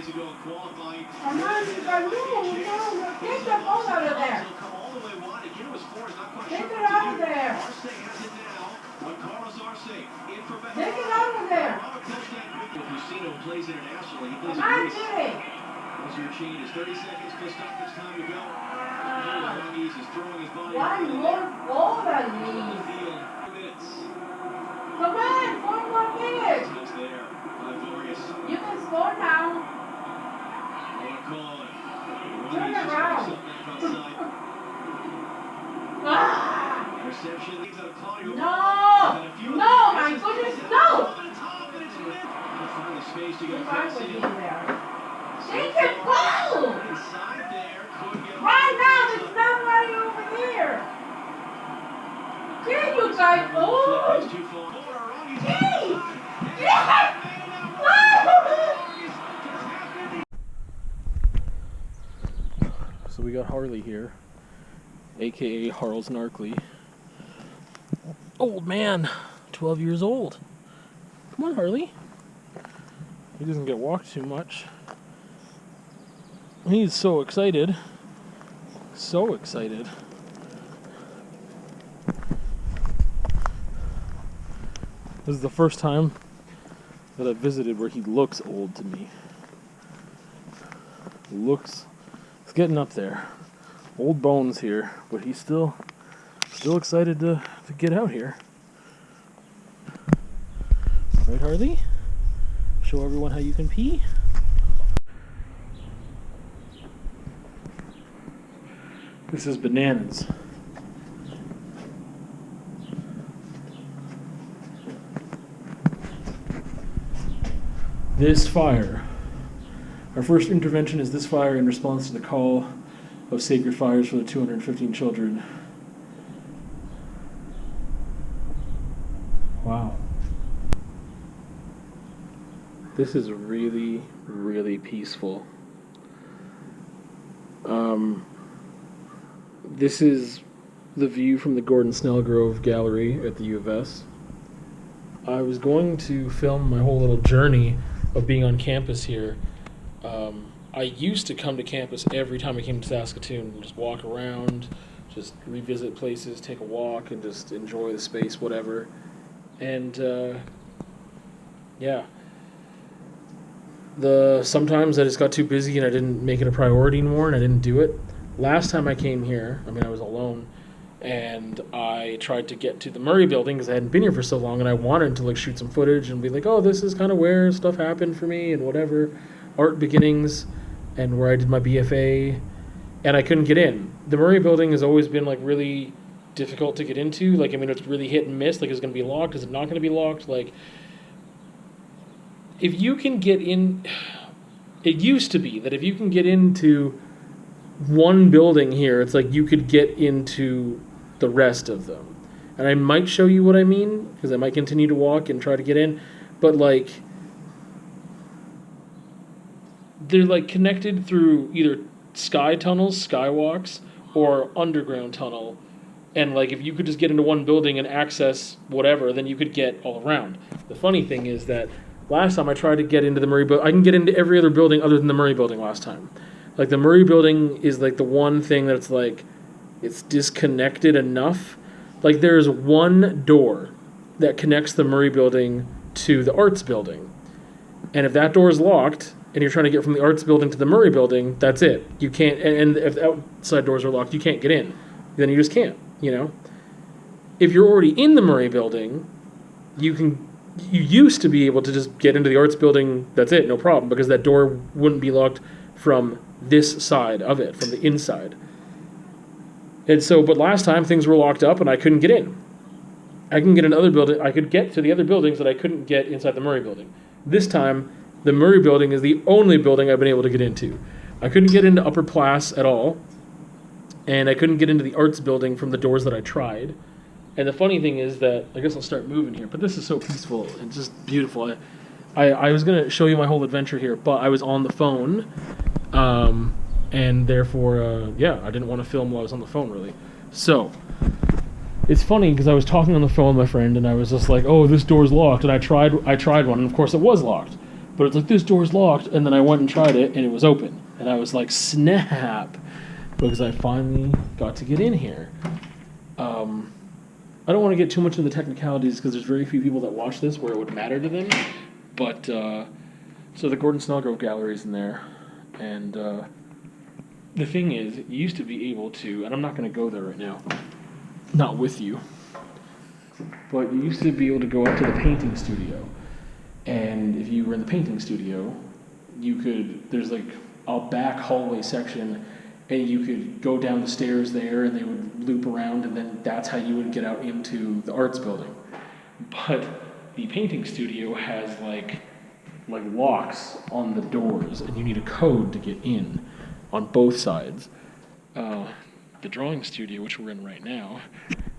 days ago in qualifying. Come on, you got room. No, take the ball out of there. Take it out of there. Take it out of there. Plays internationally. He plays Come on, Jimmy. As your chain is 30 seconds plus stoppage time to go. He's throwing his body. One more ball than me. Come on, 4 more minutes. It's there. You can score now. Turn around. No! No, my goodness, no! Take it, go! Right now, there's nobody over here. Here you guys, oh! Gee! Yes! So we got Harley here, aka Harles Narkley. Old man, 12 years old. Come on, Harley. He doesn't get walked too much. He's so excited. So excited. This is the first time that I've visited where he looks old to me. It's getting up there. Old bones here, but he's still excited to get out here. Right, Harley? Show everyone how you can pee. This is bananas. This fire. Our first intervention is this fire in response to the call of sacred fires for the 215 children. Wow. This is really, really peaceful. This is the view from the Gordon Snellgrove Gallery at the U of S. I was going to film my whole little journey of being on campus here. I used to come to campus every time I came to Saskatoon and just walk around, just revisit places, take a walk, and just enjoy the space, whatever. And, yeah. Sometimes I just got too busy and I didn't make it a priority anymore and I didn't do it. Last time I came here, I was alone, and I tried to get to the Murray building because I hadn't been here for so long and I wanted to shoot some footage and be like, oh, this is kind of where stuff happened for me and whatever, art beginnings, and where I did my BFA, and I couldn't get in. The Murray building has always been really difficult to get into. It's really hit and miss. Is it going to be locked? Is it not going to be locked? If you can get in, it used to be that if you can get into one building here, it's you could get into the rest of them. And I might show you what I mean, because I might continue to walk and try to get in, but they're connected through either sky tunnels, skywalks, or underground tunnel. And if you could just get into one building and access whatever, then you could get all around. The funny thing is that last time I tried to get into the Murray building, I can get into every other building other than the Murray building last time. The Murray building is the one thing that's it's disconnected enough. There's one door that connects the Murray building to the arts building. And if that door is locked and you're trying to get from the arts building to the Murray building, that's it. You can't, and if the outside doors are locked, you can't get in. Then you just can't, If you're already in the Murray building, you used to be able to just get into the arts building, that's it, no problem, because that door wouldn't be locked from this side of it, from the inside. And so, but last time things were locked up and I couldn't get in. I can get another building, I could get to the other buildings that I couldn't get inside the Murray building. This time, the Murray building is the only building I've been able to get into. I couldn't get into Upper Plass at all, and I couldn't get into the arts building from the doors that I tried. And the funny thing is that, I guess I'll start moving here, but this is so peaceful and just beautiful. I was going to show you my whole adventure here, but I was on the phone, and therefore, I didn't want to film while I was on the phone, really. So, it's funny, because I was talking on the phone with my friend, and I was just like, oh, this door's locked, and I tried one, and of course it was locked. but it's like, this door's locked, and then I went and tried it, and it was open. And I was like, snap, because I finally got to get in here. I don't want to get too much into the technicalities, because there's very few people that watch this where it would matter to them, but, so the Gordon Snellgrove Gallery's in there, and, the thing is, you used to be able to, and I'm not going to go there right now, not with you, but you used to be able to go up to the painting studio, and if you were in the painting studio, there's like a back hallway section, and you could go down the stairs there, and they would loop around, and then that's how you would get out into the arts building. But the painting studio has like locks on the doors, and you need a code to get in on both sides. The drawing studio, which we're in right now,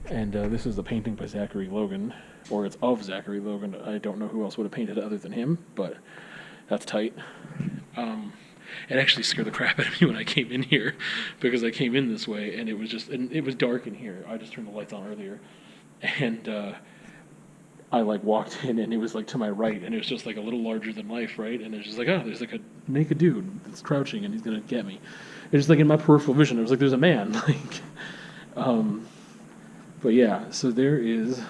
and this is the painting by Zachary Logan, or it's of Zachary Logan. I don't know who else would have painted it other than him, but that's tight. It actually scared the crap out of me when I came in here, because I came in this way, and it was dark in here. I just turned the lights on earlier, and I like walked in, and it was like to my right, and it was just like a little larger than life, right? And it's just like, oh, there's like a naked dude that's crouching, and he's gonna get me. It's just like in my peripheral vision, it was like there's a man, but yeah. So there is.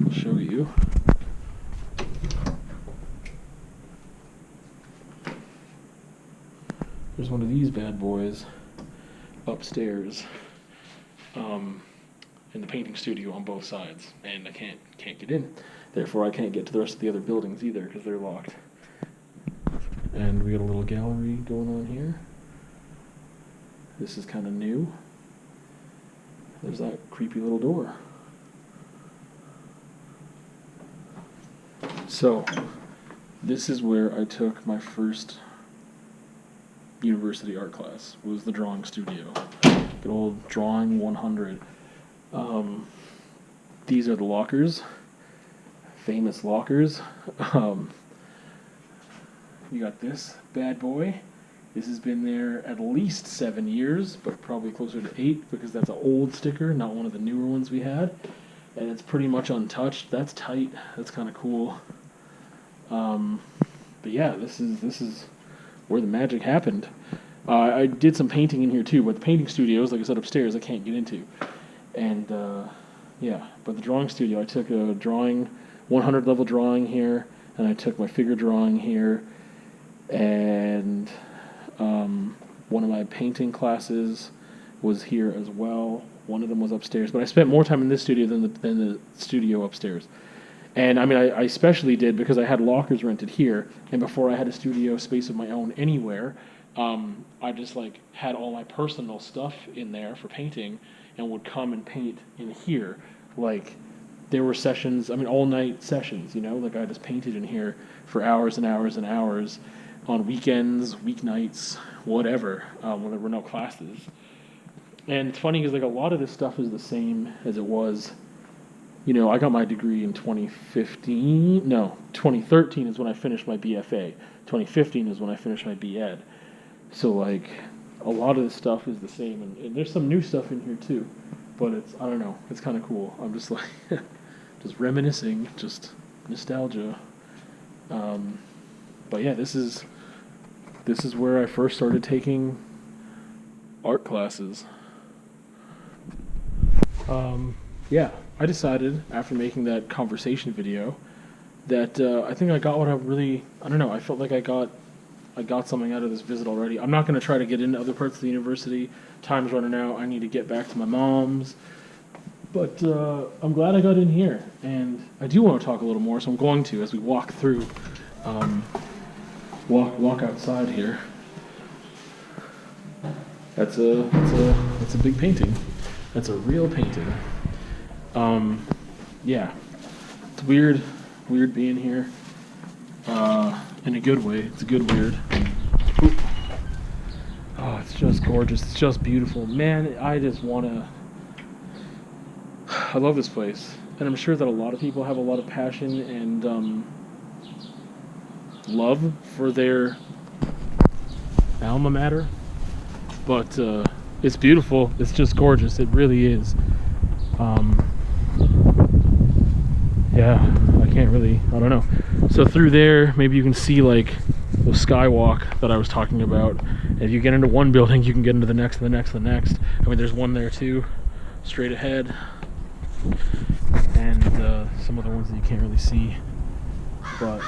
I'll show you. There's one of these bad boys upstairs, in the painting studio on both sides, and I can't get in. Therefore, I can't get to the rest of the other buildings either because they're locked. And we got a little gallery going on here. This is kind of new. There's that creepy little door. So, this is where I took my first university art class, was the drawing studio. Good old Drawing 100. These are the lockers, famous lockers. You got this bad boy. This has been there at least 7 years, but probably closer to 8, because that's an old sticker, not one of the newer ones we had. And it's pretty much untouched. That's tight. That's kind of cool. But yeah, this is where the magic happened. I did some painting in here too, but the painting studios, like I said, upstairs, I can't get into. And yeah, but the drawing studio, I took a drawing, 100 level drawing here, and I took my figure drawing here, and one of my painting classes was here as well. One of them was upstairs, but I spent more time in this studio than the studio upstairs. And I mean, I especially did because I had lockers rented here, and before I had a studio space of my own anywhere, I just like had all my personal stuff in there for painting, and would come and paint in here. Like, there were sessions, I mean, all night sessions, you know, like I just painted in here for hours and hours and hours on weekends, weeknights, whatever, when there were no classes. And it's funny because like a lot of this stuff is the same as it was. You know, I got my degree in 2015. No, 2013 is when I finished my BFA. 2015 is when I finished my BEd. So like, a lot of this stuff is the same, and there's some new stuff in here too. But it's, I don't know, it's kind of cool. I'm just like, just reminiscing, just nostalgia. But yeah, this is where I first started taking art classes. Yeah, I decided after making that conversation video that I think I got what I really, I don't know, I felt like I got something out of this visit already. I'm not going to try to get into other parts of the university. Time's running out. I need to get back to my mom's. But I'm glad I got in here. And I do want to talk a little more, so I'm going to as we walk through, walk outside here. That's a big painting. That's a real painting. Yeah, it's weird being here. In a good way. It's a good weird. Ooh. Oh, it's just gorgeous. It's just beautiful. Man, I just I love this place. And I'm sure that a lot of people have a lot of passion and love for their alma mater. But it's beautiful. It's just gorgeous. It really is. yeah, I can't really, I don't know. So through there, maybe you can see like the skywalk that I was talking about. And if you get into one building, you can get into the next and the next and the next. I mean, there's one there too, straight ahead. And some other ones that you can't really see. But,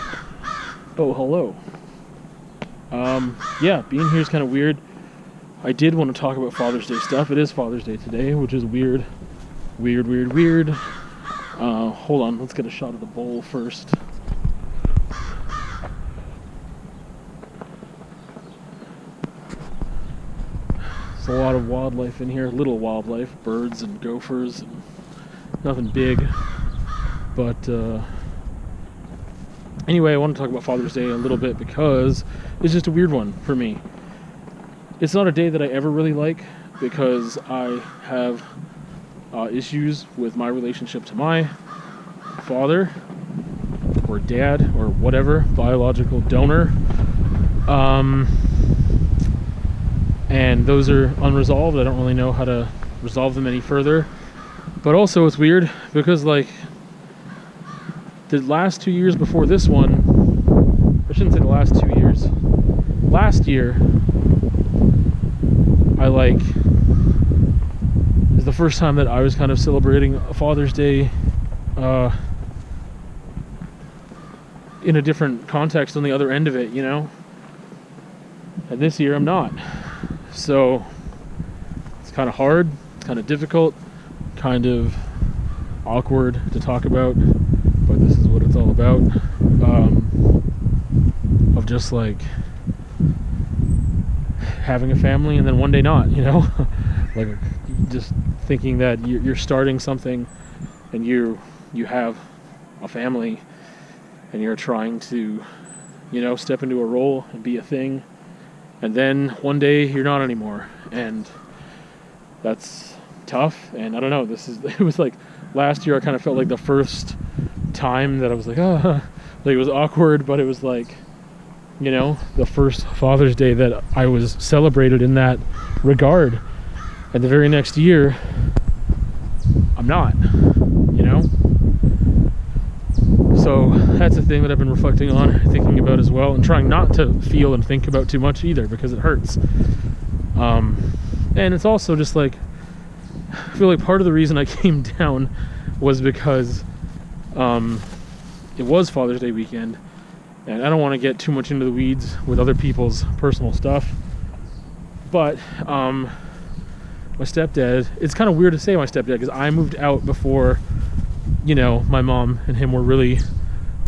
oh, hello. Yeah, being here is kind of weird. I did want to talk about Father's Day stuff. It is Father's Day today, which is weird. Weird. Hold on, let's get a shot of the bowl first. There's a lot of wildlife in here, little wildlife, birds and gophers, and nothing big. But anyway, I want to talk about Father's Day a little bit because it's just a weird one for me. It's not a day that I ever really like because I have issues with my relationship to my father or dad or whatever, biological donor. And those are unresolved. I don't really know how to resolve them any further. But also it's weird because like the last 2 years before this one, I shouldn't say the last 2 years, last year, is the first time that I was kind of celebrating a Father's Day in a different context on the other end of it, you know? And this year I'm not. So it's kind of hard, it's kind of difficult, kind of awkward to talk about, but this is what it's all about. Of just like having a family and then one day not, you know? Like just thinking that you're starting something and you have a family and you're trying to, you know, step into a role and be a thing, and then one day you're not anymore, and that's tough. And I don't know, it was like last year I kind of felt like the first time that I was like, like it was awkward, but it was like, you know, the first Father's Day that I was celebrated in that regard. And the very next year, I'm not, you know? So that's a thing that I've been reflecting on, thinking about as well, and trying not to feel and think about too much either, because it hurts. And it's also just like, I feel like part of the reason I came down was because it was Father's Day weekend, and I don't want to get too much into the weeds with other people's personal stuff, but my stepdad, it's kind of weird to say my stepdad because I moved out before, you know, my mom and him were really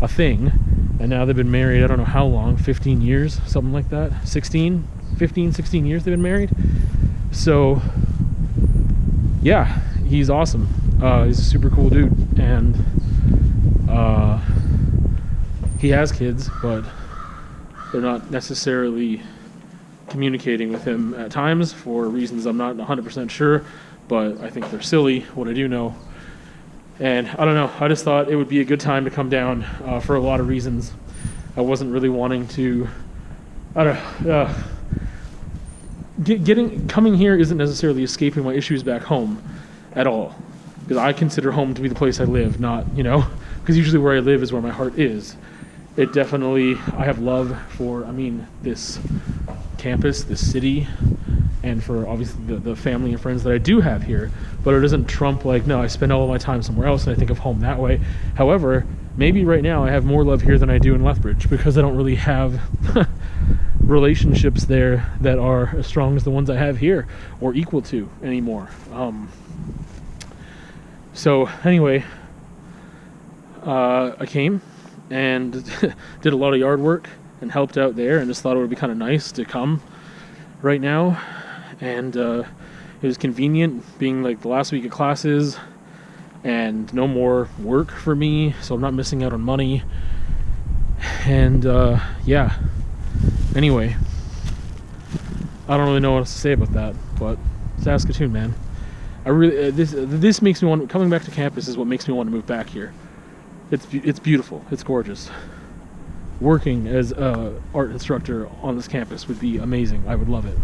a thing, and now they've been married, I don't know how long, 15 years, something like that, 16 years they've been married. So yeah, he's awesome. He's a super cool dude, and he has kids, but they're not necessarily communicating with him at times for reasons I'm not 100% sure, but I think they're silly, what I do know. And I don't know, I just thought it would be a good time to come down for a lot of reasons. I wasn't really wanting to, I don't know, coming here isn't necessarily escaping my issues back home at all, because I consider home to be the place I live, not, you know, because usually where I live is where my heart is. It definitely, I have love for, I mean, this campus, this city, and for obviously the family and friends that I do have here, but it doesn't trump like, no, I spend all of my time somewhere else and I think of home that way. However, maybe right now I have more love here than I do in Lethbridge because I don't really have relationships there that are as strong as the ones I have here or equal to anymore. So anyway, I came and did a lot of yard work and helped out there, and just thought it would be kind of nice to come right now. And it was convenient being like the last week of classes and no more work for me, so I'm not missing out on money. And yeah, anyway, I don't really know what else to say about that, but Saskatoon, man, I really this makes me want, coming back to campus is what makes me want to move back here. It's beautiful, it's gorgeous. Working as a art instructor on this campus would be amazing. I would love it.